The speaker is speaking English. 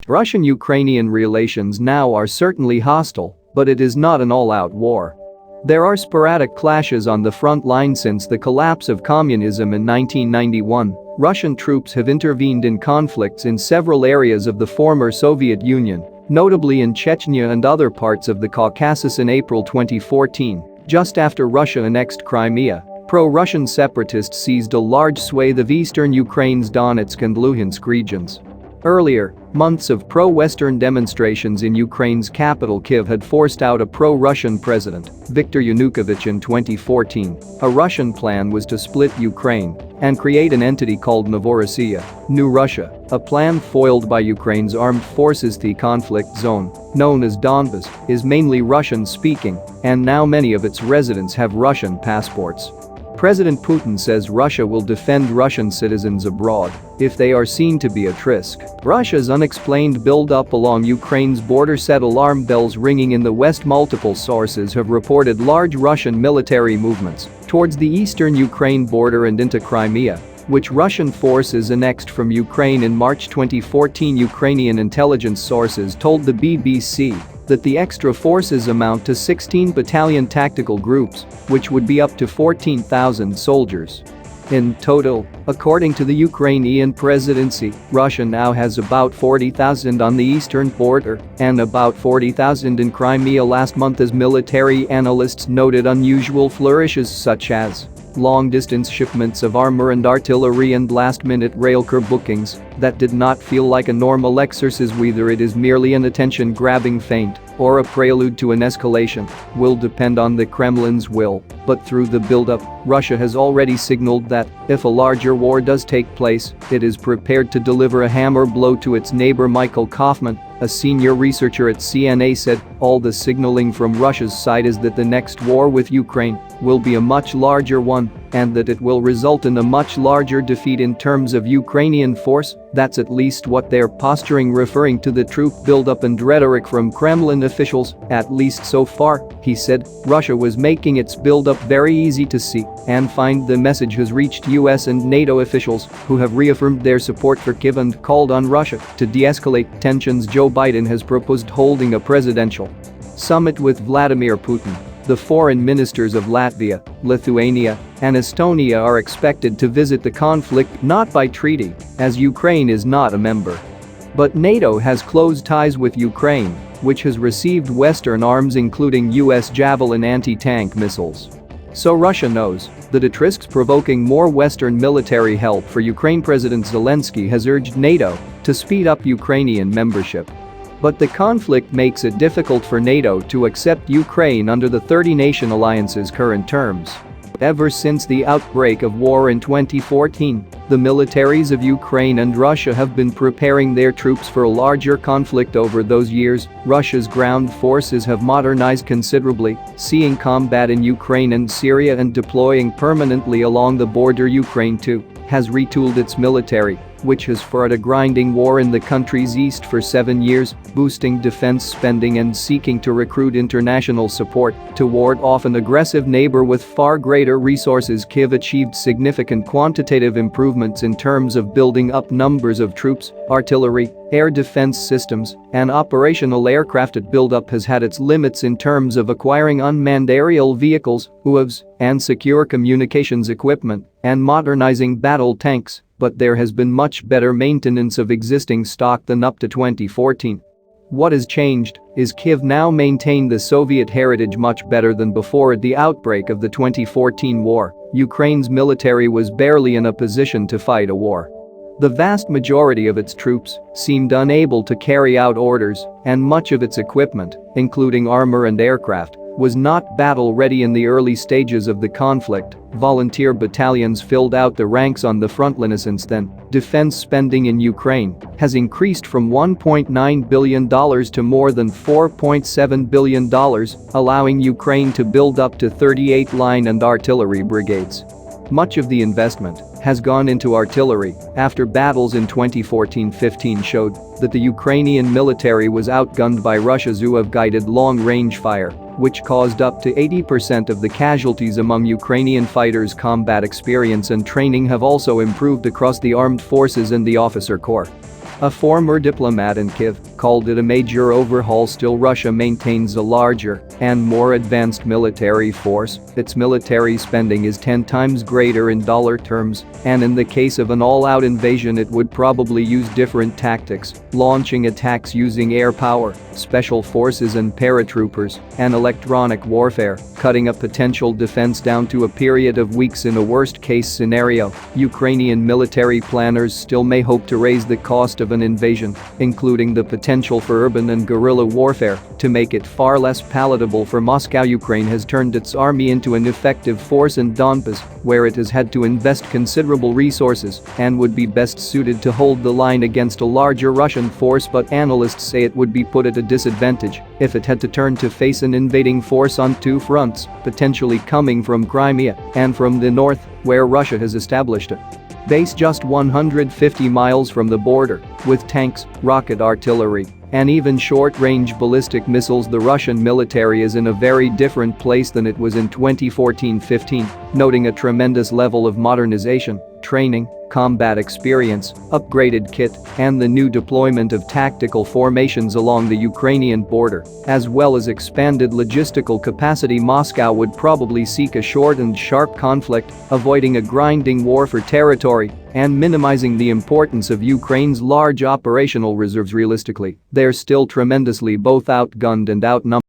Russian-Ukrainian relations now are certainly hostile, but it is not an all-out war. There are sporadic clashes on the front line since the collapse of communism in 1991. Russian troops have intervened in conflicts in several areas of the former Soviet Union, notably in Chechnya and other parts of the Caucasus in April 2014, just after Russia annexed Crimea. Pro-Russian separatists seized a large swathe of eastern Ukraine's Donetsk and Luhansk regions. Earlier, months of pro-Western demonstrations in Ukraine's capital Kyiv had forced out a pro-Russian president, Viktor Yanukovych, in 2014. A Russian plan was to split Ukraine and create an entity called Novorossiya, New Russia, a plan foiled by Ukraine's armed forces. The conflict zone, known as Donbas, is mainly Russian-speaking, and now many of its residents have Russian passports. President Putin says Russia will defend Russian citizens abroad if they are seen to be at risk. Russia's unexplained buildup along Ukraine's border set alarm bells ringing in the West. Multiple sources have reported large Russian military movements towards the eastern Ukraine border and into Crimea, which Russian forces annexed from Ukraine in March 2014. Ukrainian intelligence sources told the BBC that the extra forces amount to 16 battalion tactical groups, which would be up to 14,000 soldiers. In total, according to the Ukrainian presidency, Russia now has about 40,000 on the eastern border and about 40,000 in Crimea last month, as military analysts noted unusual flourishes such as long-distance shipments of armor and artillery and last-minute railcar bookings that did not feel like a normal exercise. Whether it is merely an attention-grabbing feint or a prelude to an escalation will depend on the Kremlin's will, but through the buildup, Russia has already signaled that, if a larger war does take place, it is prepared to deliver a hammer blow to its neighbor. Michael Kaufman, a senior researcher at CNA, said all the signaling from Russia's side is that the next war with Ukraine will be a much larger one and that it will result in a much larger defeat in terms of Ukrainian force. That's at least what they're posturing, referring to the troop buildup and rhetoric from Kremlin officials, at least so far, he said. Russia was making its buildup very easy to see and find. The message has reached US and NATO officials who have reaffirmed their support for Kyiv and called on Russia to de-escalate tensions. Joe Biden has proposed holding a presidential summit with Vladimir Putin. The foreign ministers of Latvia, Lithuania, and Estonia are expected to visit the conflict, not by treaty, as Ukraine is not a member. But NATO has close ties with Ukraine, which has received Western arms including US Javelin anti-tank missiles. So Russia knows that it risks provoking more Western military help for Ukraine. President Zelensky has urged NATO to speed up Ukrainian membership. But the conflict makes it difficult for NATO to accept Ukraine under the 30-nation alliance's current terms. Ever since the outbreak of war in 2014, the militaries of Ukraine and Russia have been preparing their troops for a larger conflict. Over those years, Russia's ground forces have modernized considerably, seeing combat in Ukraine and Syria and deploying permanently along the border. Ukraine, too, has retooled its military, which has fought a grinding war in the country's east for 7 years, boosting defense spending and seeking to recruit international support to ward off an aggressive neighbor with far greater resources. Kyiv achieved significant quantitative improvements in terms of building up numbers of troops, artillery, air defense systems, and operational aircraft. Its buildup has had its limits in terms of acquiring unmanned aerial vehicles, UAVs, and secure communications equipment, and modernizing battle tanks, but there has been much better maintenance of existing stock than up to 2014. What has changed is Kyiv now maintained the Soviet heritage much better than before. At the outbreak of the 2014 war, Ukraine's military was barely in a position to fight a war. The vast majority of its troops seemed unable to carry out orders, and much of its equipment, including armor and aircraft, was not battle-ready. In the early stages of the conflict, volunteer battalions filled out the ranks on the front line. Since then, defense spending in Ukraine has increased from $1.9 billion to more than $4.7 billion, allowing Ukraine to build up to 38 line and artillery brigades. Much of the investment has gone into artillery after battles in 2014-15 showed that the Ukrainian military was outgunned by Russia's UAV-guided long-range fire, which caused up to 80% of the casualties among Ukrainian fighters. Combat experience and training have also improved across the armed forces and the officer corps. A former diplomat in Kiev called it a major overhaul. Still, Russia maintains a larger and more advanced military force. Its military spending is 10 times greater in dollar terms, and in the case of an all-out invasion it would probably use different tactics, launching attacks using air power, special forces and paratroopers, and electronic warfare, cutting a potential defense down to a period of weeks in a worst-case scenario. Ukrainian military planners still may hope to raise the cost of an invasion, including the potential for urban and guerrilla warfare, to make it far less palatable for Moscow. Ukraine has turned its army into an effective force in Donbas, where it has had to invest considerable resources and would be best suited to hold the line against a larger Russian force, but analysts say it would be put at a disadvantage if it had to turn to face an invading force on two fronts, potentially coming from Crimea and from the north, where Russia has established a base just 150 miles from the border, with tanks, rocket artillery, and even short-range ballistic missiles. The Russian military is in a very different place than it was in 2014-15, noting a tremendous level of modernization, training, combat experience, upgraded kit, and the new deployment of tactical formations along the Ukrainian border, as well as expanded logistical capacity. Moscow would probably seek a short and sharp conflict, avoiding a grinding war for territory and minimizing the importance of Ukraine's large operational reserves. Realistically, they're still tremendously both outgunned and outnumbered.